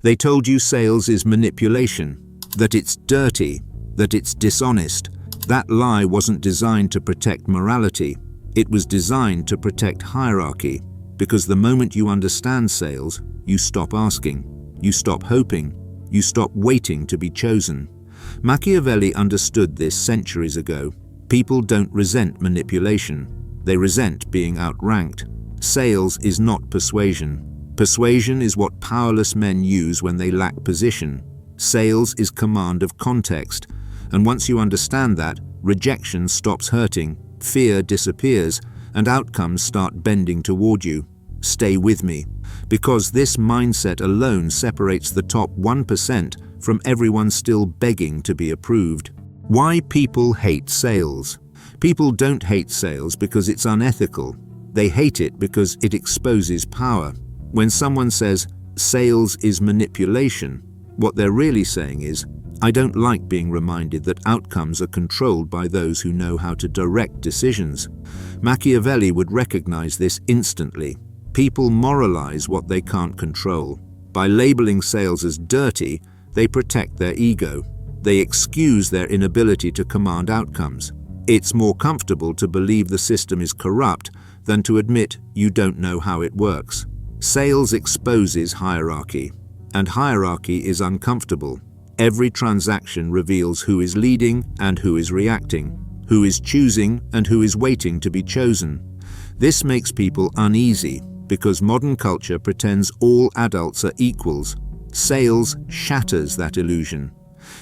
They told you sales is manipulation, that it's dirty, that it's dishonest. That lie wasn't designed to protect morality. It was designed to protect hierarchy, because the moment you understand sales, you stop asking, you stop hoping, you stop waiting to be chosen. Machiavelli understood this centuries ago. People don't resent manipulation. They resent being outranked. Sales is not persuasion. Persuasion is what powerless men use when they lack position. Sales is command of context. And once you understand that, rejection stops hurting, fear disappears, and outcomes start bending toward you. Stay with me, because this mindset alone separates the top 1% from everyone still begging to be approved. Why people hate sales? People don't hate sales because it's unethical. They hate it because it exposes power. When someone says, sales is manipulation, what they're really saying is, I don't like being reminded that outcomes are controlled by those who know how to direct decisions. Machiavelli would recognize this instantly. People moralize what they can't control. By labeling sales as dirty, they protect their ego. They excuse their inability to command outcomes. It's more comfortable to believe the system is corrupt than to admit you don't know how it works. Sales exposes hierarchy, and hierarchy is uncomfortable. Every transaction reveals who is leading and who is reacting, who is choosing and who is waiting to be chosen. This makes people uneasy because modern culture pretends all adults are equals. Sales shatters that illusion.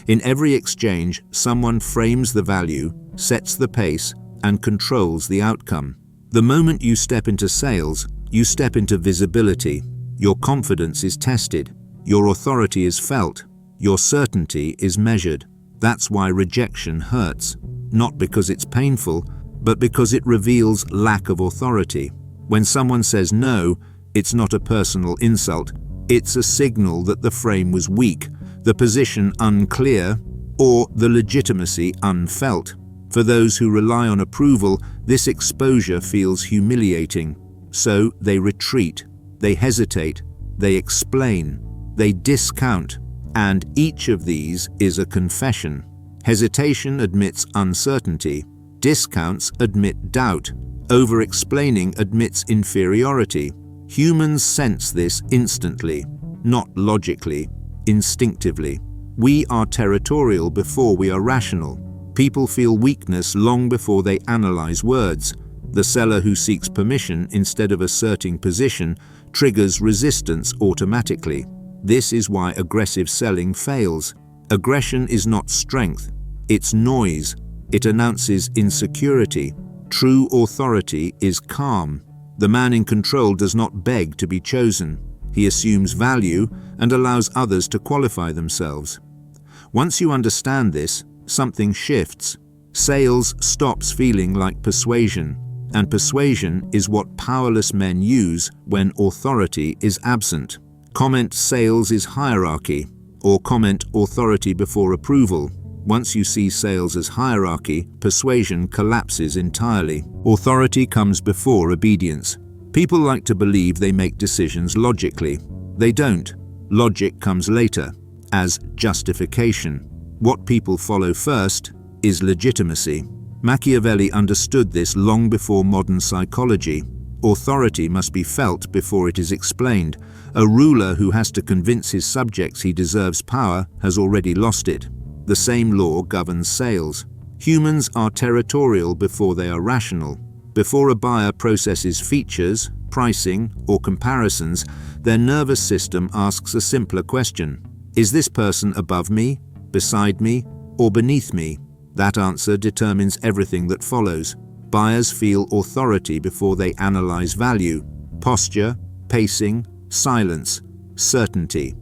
In every exchange, someone frames the value, sets the pace, and controls the outcome. The moment you step into sales, you step into visibility. Your confidence is tested. Your authority is felt. Your certainty is measured. That's why rejection hurts, not because it's painful, but because it reveals lack of authority. When someone says no, it's not a personal insult. It's a signal that the frame was weak, the position unclear, or the legitimacy unfelt. For those who rely on approval, this exposure feels humiliating. So they retreat, they hesitate, they explain, they discount, and each of these is a confession. Hesitation admits uncertainty, discounts admit doubt, over-explaining admits inferiority. Humans sense this instantly, not logically, instinctively. We are territorial before we are rational. People feel weakness long before they analyze words. The seller who seeks permission instead of asserting position triggers resistance automatically. This is why aggressive selling fails. Aggression is not strength, it's noise. It announces insecurity. True authority is calm. The man in control does not beg to be chosen. He assumes value and allows others to qualify themselves. Once you understand this, something shifts. Sales stops feeling like persuasion, and persuasion is what powerless men use when authority is absent. Comment sales is hierarchy, or comment authority before approval. Once you see sales as hierarchy, persuasion collapses entirely. Authority comes before obedience. People like to believe they make decisions logically. They don't. Logic comes later, as justification. What people follow first is legitimacy. Machiavelli understood this long before modern psychology. Authority must be felt before it is explained. A ruler who has to convince his subjects he deserves power has already lost it. The same law governs sales. Humans are territorial before they are rational. Before a buyer processes features, pricing, or comparisons, their nervous system asks a simpler question. Is this person above me, beside me, or beneath me? That answer determines everything that follows. Buyers feel authority before they analyze value, posture, pacing, silence, certainty.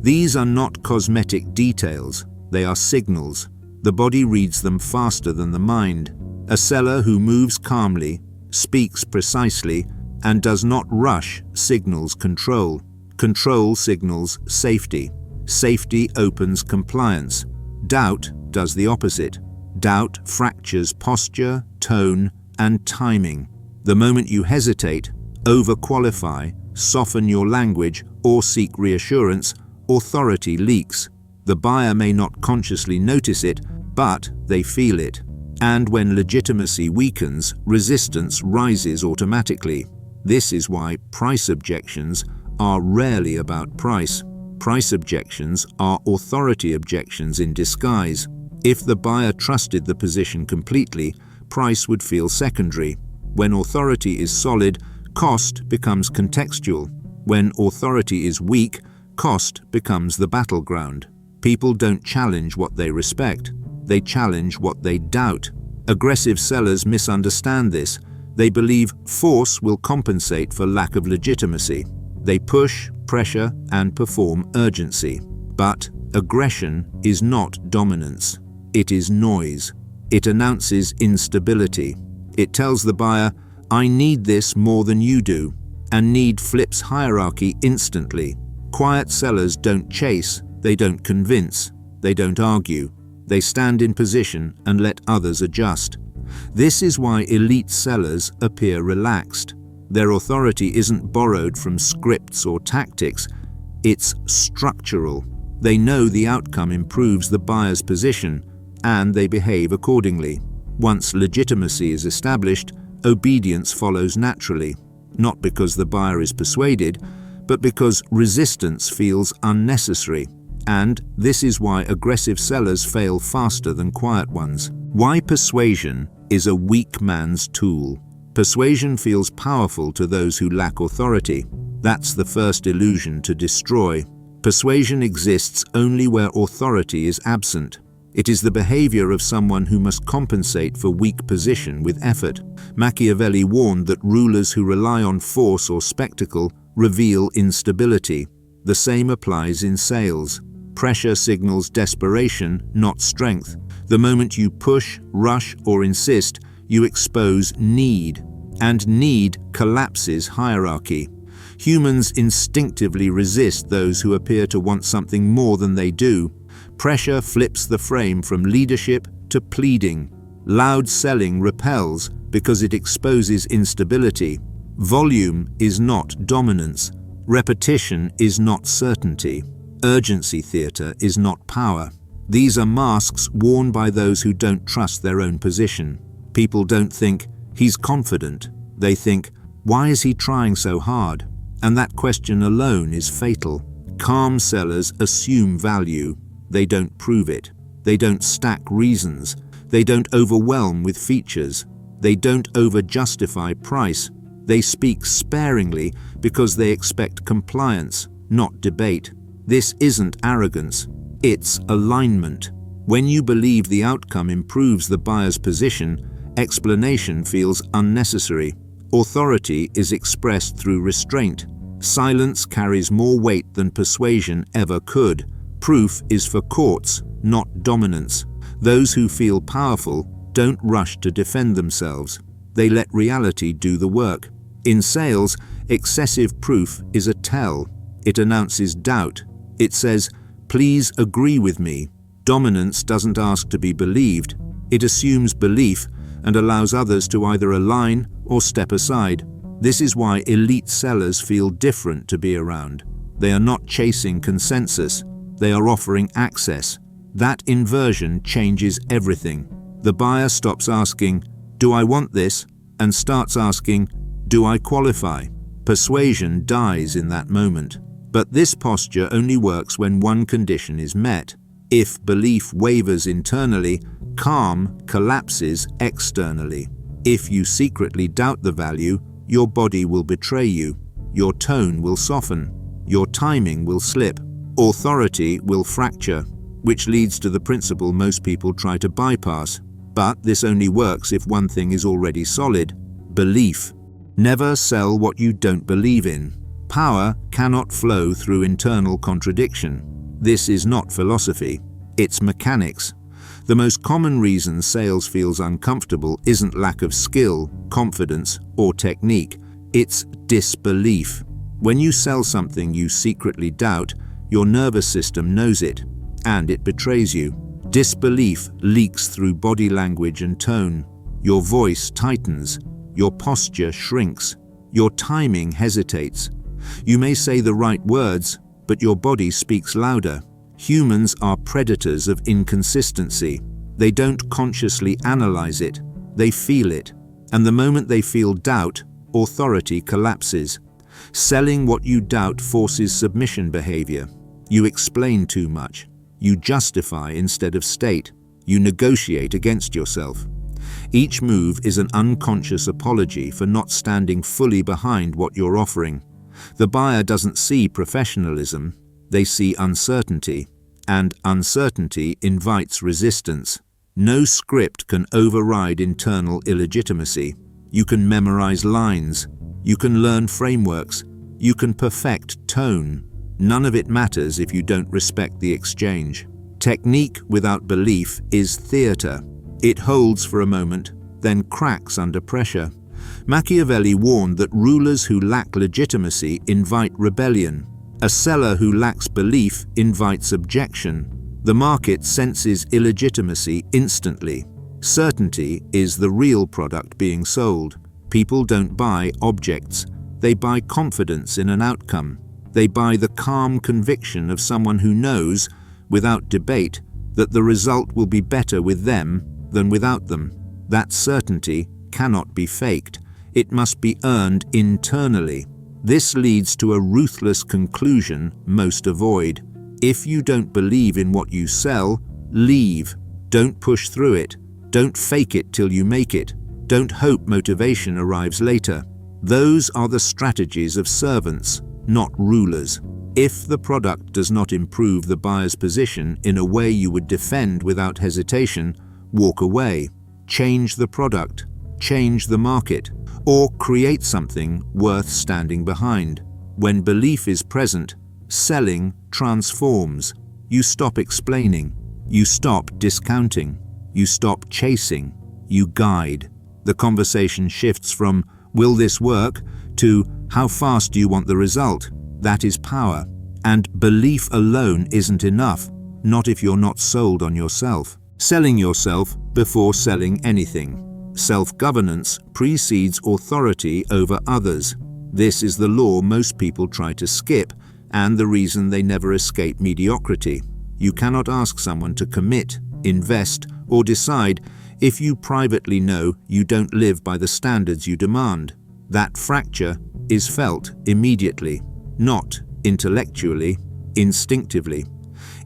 These are not cosmetic details. They are signals. The body reads them faster than the mind. A seller who moves calmly, speaks precisely, and does not rush signals control. Control signals safety. Safety opens compliance. Doubt does the opposite. Doubt fractures posture, tone, and timing. The moment you hesitate, overqualify, soften your language, or seek reassurance, authority leaks. The buyer may not consciously notice it, but they feel it. And when legitimacy weakens, resistance rises automatically. This is why price objections are rarely about price. Price objections are authority objections in disguise. If the buyer trusted the position completely, price would feel secondary. When authority is solid, cost becomes contextual. When authority is weak, cost becomes the battleground. People don't challenge what they respect. They challenge what they doubt. Aggressive sellers misunderstand this. They believe force will compensate for lack of legitimacy. They push, pressure, and perform urgency. But aggression is not dominance. It is noise. It announces instability. It tells the buyer, "I need this more than you do," and need flips hierarchy instantly. Quiet sellers don't chase, they don't convince, they don't argue. They stand in position and let others adjust. This is why elite sellers appear relaxed. Their authority isn't borrowed from scripts or tactics, it's structural. They know the outcome improves the buyer's position, and they behave accordingly. Once legitimacy is established, obedience follows naturally, not because the buyer is persuaded, but because resistance feels unnecessary. And this is why aggressive sellers fail faster than quiet ones. Why persuasion is a weak man's tool. Persuasion feels powerful to those who lack authority. That's the first illusion to destroy. Persuasion exists only where authority is absent. It is the behavior of someone who must compensate for weak position with effort. Machiavelli warned that rulers who rely on force or spectacle reveal instability. The same applies in sales. Pressure signals desperation, not strength. The moment you push, rush, or insist, you expose need, and need collapses hierarchy. Humans instinctively resist those who appear to want something more than they do. Pressure flips the frame from leadership to pleading. Loud selling repels because it exposes instability. Volume is not dominance. Repetition is not certainty. Urgency theatre is not power. These are masks worn by those who don't trust their own position. People don't think, "He's confident." They think, "Why is he trying so hard?" And that question alone is fatal. Calm sellers assume value. They don't prove it. They don't stack reasons. They don't overwhelm with features. They don't over-justify price. They speak sparingly because they expect compliance, not debate. This isn't arrogance. It's alignment. When you believe the outcome improves the buyer's position, explanation feels unnecessary. Authority is expressed through restraint. Silence carries more weight than persuasion ever could. Proof is for courts, not dominance. Those who feel powerful don't rush to defend themselves. They let reality do the work. In sales, excessive proof is a tell. It announces doubt. It says, "Please agree with me." Dominance doesn't ask to be believed. It assumes belief and allows others to either align or step aside. This is why elite sellers feel different to be around. They are not chasing consensus. They are offering access. That inversion changes everything. The buyer stops asking, "Do I want this?" and starts asking, "Do I qualify?" Persuasion dies in that moment. But this posture only works when one condition is met. If belief wavers internally, calm collapses externally. If you secretly doubt the value, your body will betray you. Your tone will soften. Your timing will slip. Authority will fracture, which leads to the principle most people try to bypass. But this only works if one thing is already solid: belief. Never sell what you don't believe in. Power cannot flow through internal contradiction. This is not philosophy, it's mechanics. The most common reason sales feels uncomfortable isn't lack of skill, confidence, or technique. It's disbelief. When you sell something you secretly doubt, your nervous system knows it, and it betrays you. Disbelief leaks through body language and tone. Your voice tightens. Your posture shrinks. Your timing hesitates. You may say the right words, but your body speaks louder. Humans are predators of inconsistency. They don't consciously analyze it, they feel it. And the moment they feel doubt, authority collapses. Selling what you doubt forces submission behavior. You explain too much. You justify instead of state. You negotiate against yourself. Each move is an unconscious apology for not standing fully behind what you're offering. The buyer doesn't see professionalism, they see uncertainty, and uncertainty invites resistance. No script can override internal illegitimacy. You can memorize lines, you can learn frameworks, you can perfect tone. None of it matters if you don't respect the exchange. Technique without belief is theater. It holds for a moment, then cracks under pressure. Machiavelli warned that rulers who lack legitimacy invite rebellion. A seller who lacks belief invites objection. The market senses illegitimacy instantly. Certainty is the real product being sold. People don't buy objects. They buy confidence in an outcome. They buy the calm conviction of someone who knows, without debate, that the result will be better with them than without them. That certainty cannot be faked. It must be earned internally. This leads to a ruthless conclusion most avoid. If you don't believe in what you sell, leave. Don't push through it. Don't fake it till you make it. Don't hope motivation arrives later. Those are the strategies of servants, not rulers. If the product does not improve the buyer's position in a way you would defend without hesitation, walk away. Change the product, change the market, or create something worth standing behind. When belief is present, selling transforms. You stop explaining. You stop discounting. You stop chasing. You guide. The conversation shifts from, "Will this work?" to, "How fast do you want the result?" That is power. And belief alone isn't enough, not if you're not sold on yourself. Selling yourself before selling anything. Self-governance precedes authority over others. This is the law most people try to skip, and the reason they never escape mediocrity. You cannot ask someone to commit, invest, or decide if you privately know you don't live by the standards you demand. That fracture is felt immediately, not intellectually, instinctively.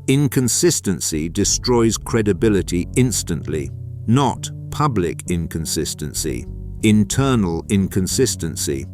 Inconsistency destroys credibility instantly, not public inconsistency, internal inconsistency.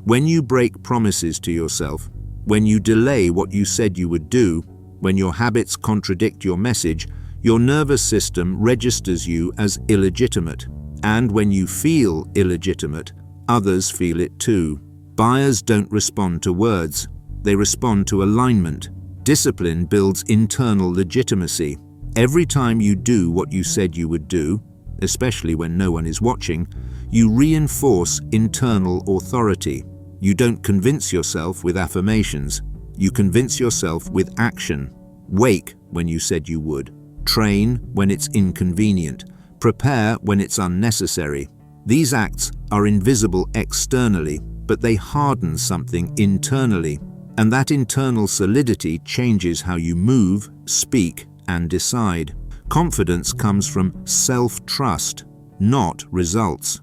When you break promises to yourself, when you delay what you said you would do, when your habits contradict your message, your nervous system registers you as illegitimate. And when you feel illegitimate, others feel it too. Buyers don't respond to words, they respond to alignment. Discipline builds internal legitimacy. Every time you do what you said you would do, especially when no one is watching, you reinforce internal authority. You don't convince yourself with affirmations. You convince yourself with action. Wake when you said you would. Train when it's inconvenient. Prepare when it's unnecessary. These acts are invisible externally, but they harden something internally. And that internal solidity changes how you move, speak, and decide. Confidence comes from self-trust, not results.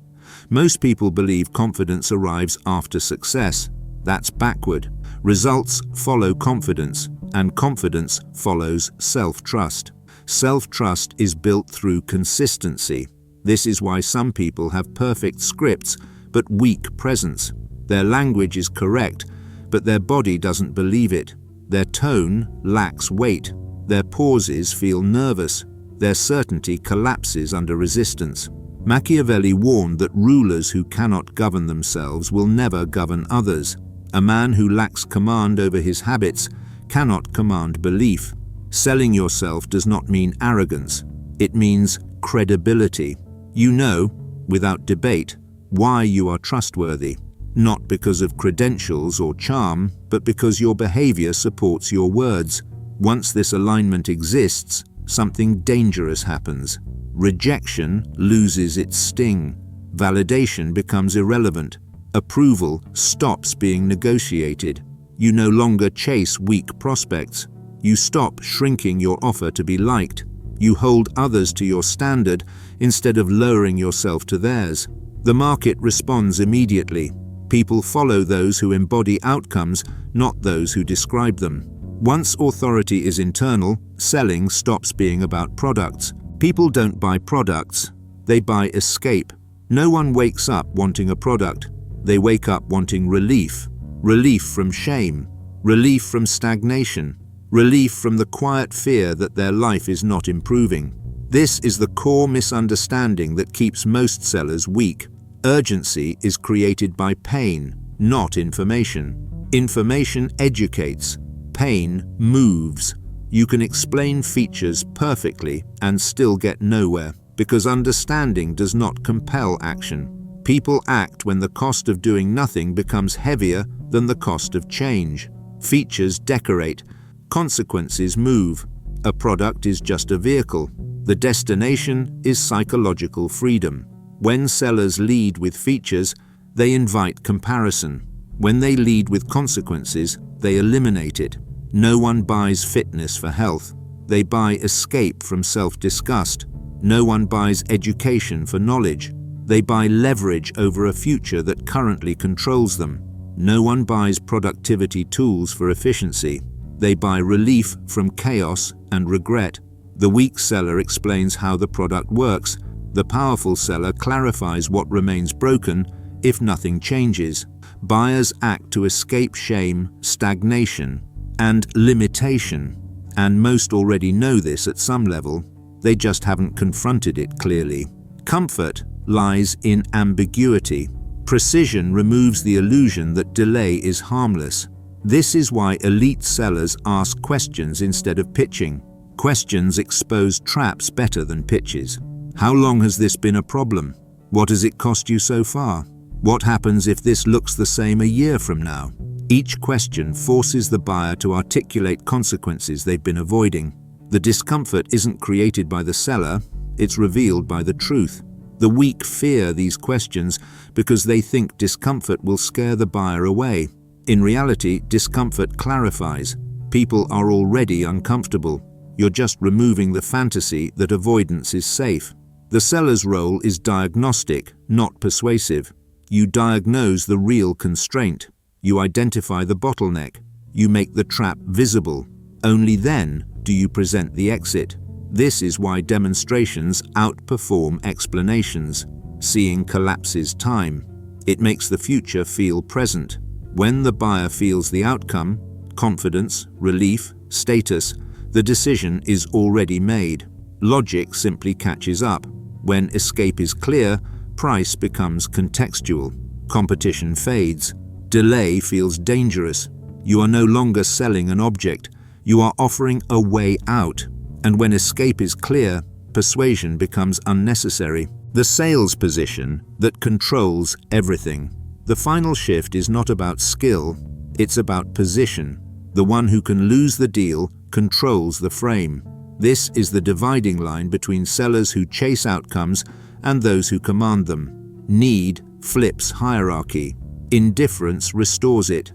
Most people believe confidence arrives after success. That's backward. Results follow confidence, and confidence follows self-trust. Self-trust is built through consistency. This is why some people have perfect scripts, but weak presence. Their language is correct, but their body doesn't believe it. Their tone lacks weight. Their pauses feel nervous. Their certainty collapses under resistance. Machiavelli warned that rulers who cannot govern themselves will never govern others. A man who lacks command over his habits cannot command belief. Selling yourself does not mean arrogance. It means credibility. You know, without debate, why you are trustworthy. Not because of credentials or charm, but because your behavior supports your words. Once this alignment exists, something dangerous happens. Rejection loses its sting. Validation becomes irrelevant. Approval stops being negotiated. You no longer chase weak prospects. You stop shrinking your offer to be liked. You hold others to your standard instead of lowering yourself to theirs. The market responds immediately. People follow those who embody outcomes, not those who describe them. Once authority is internal, selling stops being about products. People don't buy products, they buy escape. No one wakes up wanting a product. They wake up wanting relief. Relief from shame. Relief from stagnation. Relief from the quiet fear that their life is not improving. This is the core misunderstanding that keeps most sellers weak. Urgency is created by pain, not information. Information educates. Pain moves. You can explain features perfectly and still get nowhere, because understanding does not compel action. People act when the cost of doing nothing becomes heavier than the cost of change. Features decorate. Consequences move. A product is just a vehicle. The destination is psychological freedom. When sellers lead with features, they invite comparison. When they lead with consequences, they eliminate it. No one buys fitness for health. They buy escape from self-disgust. No one buys education for knowledge. They buy leverage over a future that currently controls them. No one buys productivity tools for efficiency. They buy relief from chaos and regret. The weak seller explains how the product works. The powerful seller clarifies what remains broken if nothing changes. Buyers act to escape shame, stagnation, and limitation. And most already know this at some level. They just haven't confronted it clearly. Comfort lies in ambiguity. Precision removes the illusion that delay is harmless. This is why elite sellers ask questions instead of pitching. Questions expose traps better than pitches. How long has this been a problem? What has it cost you so far? What happens if this looks the same a year from now? Each question forces the buyer to articulate consequences they've been avoiding. The discomfort isn't created by the seller, it's revealed by the truth. The weak fear these questions because they think discomfort will scare the buyer away. In reality, discomfort clarifies. People are already uncomfortable. You're just removing the fantasy that avoidance is safe. The seller's role is diagnostic, not persuasive. You diagnose the real constraint. You identify the bottleneck. You make the trap visible. Only then do you present the exit. This is why demonstrations outperform explanations. Seeing collapses time. It makes the future feel present. When the buyer feels the outcome, confidence, relief, status, the decision is already made. Logic simply catches up. When escape is clear, price becomes contextual. Competition fades. Delay feels dangerous. You are no longer selling an object. You are offering a way out. And when escape is clear, persuasion becomes unnecessary. The sales position that controls everything. The final shift is not about skill, it's about position. The one who can lose the deal controls the frame. This is the dividing line between sellers who chase outcomes and those who command them. Need flips hierarchy. Indifference restores it.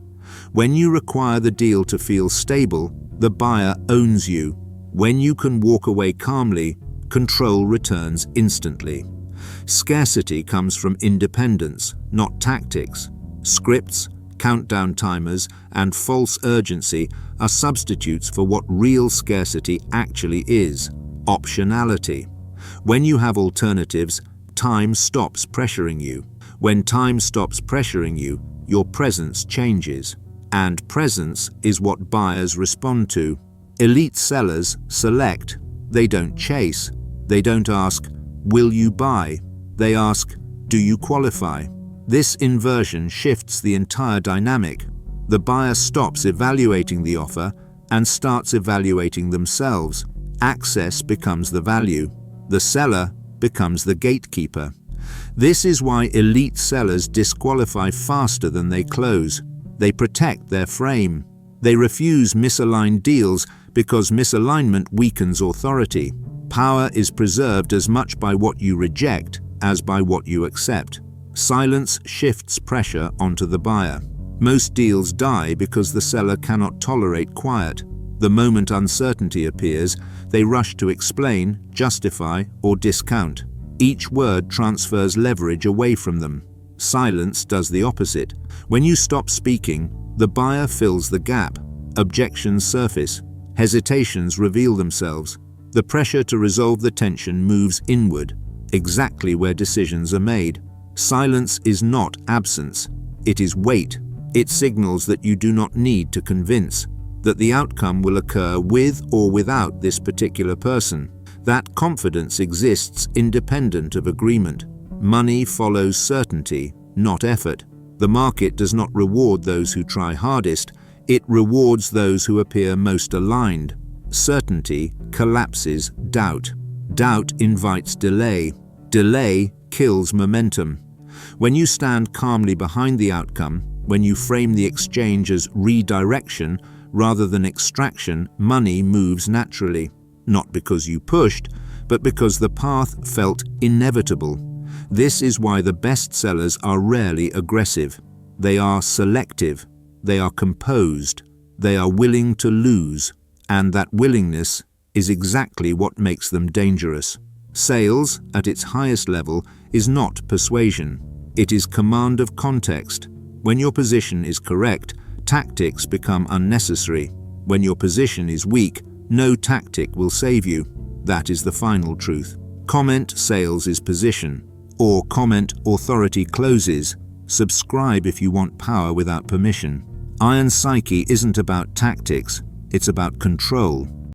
When you require the deal to feel stable, the buyer owns you. When you can walk away calmly, control returns instantly. Scarcity comes from independence, not tactics. Scripts, countdown timers, and false urgency are substitutes for what real scarcity actually is: optionality. When you have alternatives, time stops pressuring you. When time stops pressuring you, your presence changes. And presence is what buyers respond to. Elite sellers select. They don't chase. They don't ask, "Will you buy?" They ask, "Do you qualify?" This inversion shifts the entire dynamic. The buyer stops evaluating the offer and starts evaluating themselves. Access becomes the value. The seller becomes the gatekeeper. This is why elite sellers disqualify faster than they close. They protect their frame. They refuse misaligned deals because misalignment weakens authority. Power is preserved as much by what you reject as by what you accept. Silence shifts pressure onto the buyer. Most deals die because the seller cannot tolerate quiet. The moment uncertainty appears, they rush to explain, justify, or discount. Each word transfers leverage away from them. Silence does the opposite. When you stop speaking, the buyer fills the gap. Objections surface. Hesitations reveal themselves. The pressure to resolve the tension moves inward, exactly where decisions are made. Silence is not absence. It is weight. It signals that you do not need to convince, that the outcome will occur with or without this particular person. That confidence exists independent of agreement. Money follows certainty, not effort. The market does not reward those who try hardest, it rewards those who appear most aligned. Certainty collapses doubt. Doubt invites delay. Delay kills momentum. When you stand calmly behind the outcome, when you frame the exchange as redirection rather than extraction, money moves naturally. Not because you pushed, but because the path felt inevitable. This is why the best sellers are rarely aggressive. They are selective. They are composed. They are willing to lose. And that willingness is exactly what makes them dangerous. Sales, at its highest level, is not persuasion. It is command of context. When your position is correct, tactics become unnecessary. When your position is weak, no tactic will save you. That is the final truth. Comment sales is position, or comment authority closes. Subscribe if you want power without permission. Iron Psyche isn't about tactics, it's about control.